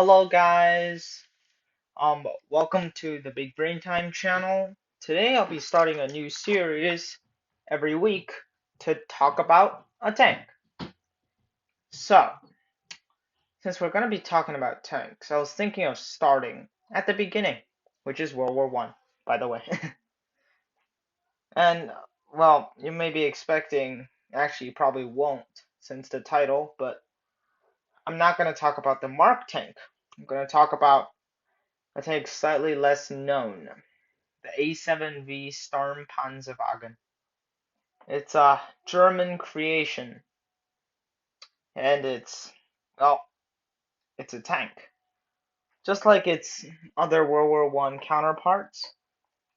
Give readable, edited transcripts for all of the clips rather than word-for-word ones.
Hello guys. Welcome to the Big Brain Time channel. Today I'll be starting a new series every week to talk about a tank. So, since we're going to be talking about tanks, I was thinking of starting at the beginning, which is World War One, by the way. And well, you may be expecting, actually you probably won't since the title, but I'm not going to talk about the Mark tank. I'm going to talk about a tank slightly less known, the A7V Sturmpanzerwagen. It's a German creation, and well, it's a tank. Just like its other World War One counterparts,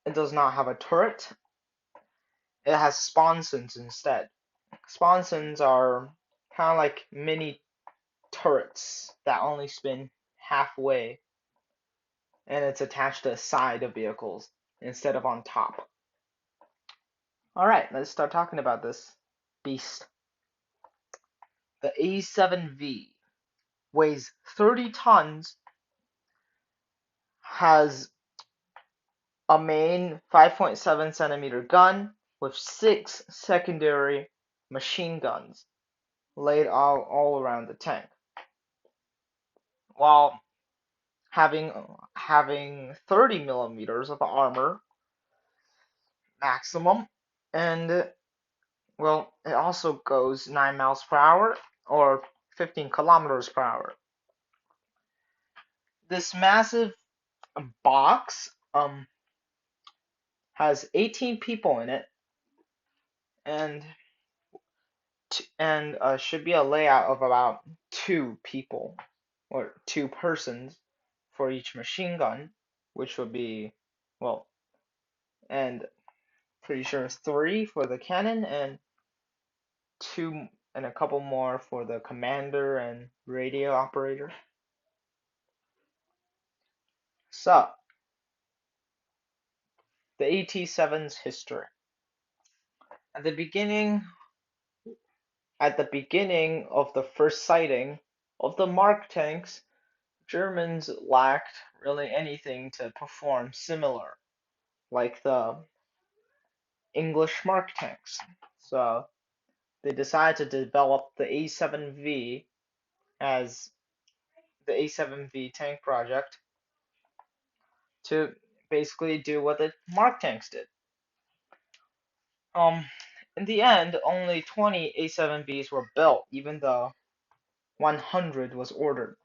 it does not have a turret. It has sponsons instead. Sponsons are kind of like mini turrets that only spin halfway, and it's attached to the side of vehicles instead of on top. Alright, let's start talking about this beast. The A7V weighs 30 tons, has a main 5.7 centimeter gun with 6 secondary machine guns laid all around the tank, while having 30 millimeters of armor maximum, and well, it also goes 9 miles per hour or 15 kilometers per hour. This massive box has 18 people in it, and should be a layout of about 2 people or 2 persons for each machine gun, which would be, well, and pretty sure 3 for the cannon and 2 and a couple more for the commander and radio operator. So, the AT-7's history. At the beginning at the beginning of the first sighting of the Mark tanks, Germans lacked really anything to perform similar, like the English Mark tanks. So they decided to develop the A7V as the A7V tank project to basically do what the Mark tanks did. In the end, only 20 A7Vs were built, even though 100 was ordered.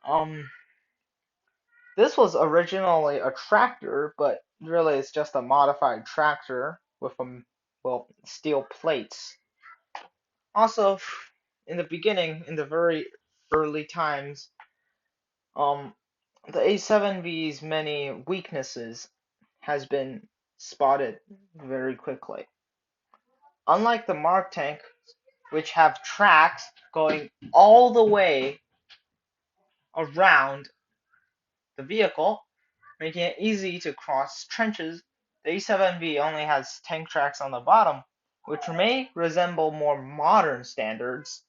Um, this was originally a tractor, but really it's just a modified tractor with well, steel plates. Also, in the beginning, in the very early times, um, the A7V's many weaknesses has been spotted very quickly. Unlike the Mark tank, which have tracks going all the way around the vehicle, making it easy to cross trenches, the A7V only has tank tracks on the bottom, which may resemble more modern standards,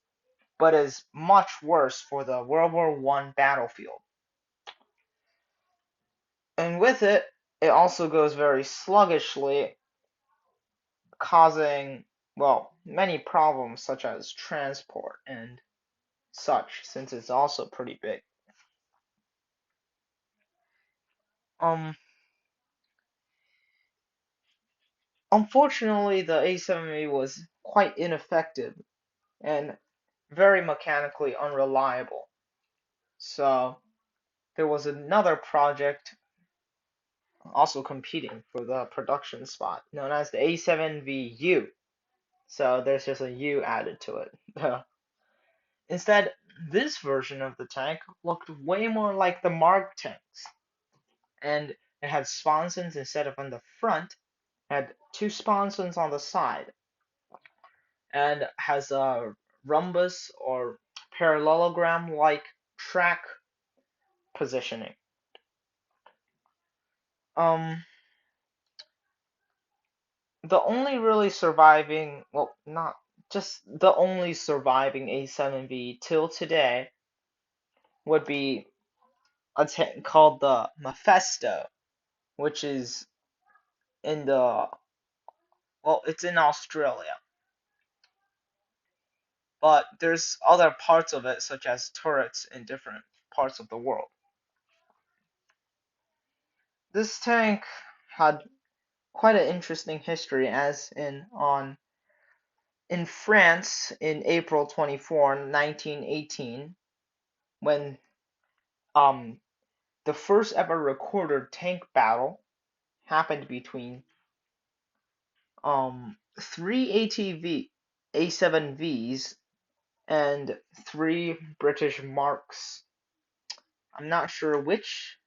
but is much worse for the World War One battlefield. And with it, it also goes very sluggishly, causing, well, many problems such as transport and such, since it's also pretty big. Um, Unfortunately, the A7V was quite ineffective and very mechanically unreliable. So there was another project also competing for the production spot, known as the A7VU. So there's just a U added to it. Instead, this version of the tank looked way more like the Mark tanks, and it had sponsons instead of on the front, had 2 sponsons on the side, and has a rhombus or parallelogram-like track positioning. Um, the only really surviving, well, not just the only surviving A7V till today would be a tank called the Mephisto, which is in the well, it's in Australia, but there's other parts of it, such as turrets in different parts of the world. This tank had quite an interesting history, as in France in April 24, 1918, when um the first ever recorded tank battle happened between three A7Vs and three British Marks. I'm not sure which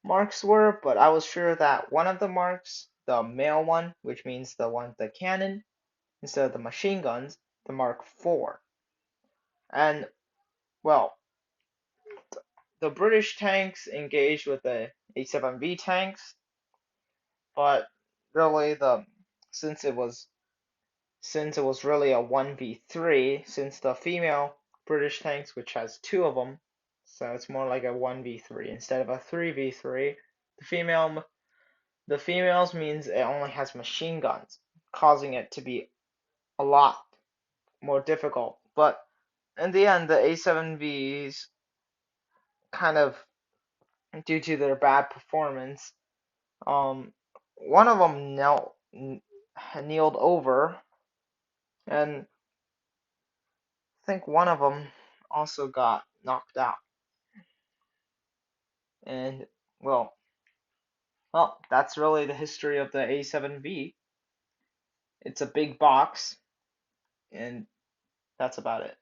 Marks were, but I was sure that one of the Marks, the male one, which means the one with the cannon instead of the machine guns, the Mark IV. And well, the British tanks engaged with the A7V tanks, but really since it was since it was really a 1v3, since the female British tanks, which has two of them, so it's more like a 1v3 instead of a 3v3. The female the females means it only has machine guns, causing it to be a lot more difficult. But in the end, the A7Vs kind of, due to their bad performance, um, one of them kneeled over, and I think one of them also got knocked out. And well, that's really the history of the A7V. It's a big box, and that's about it.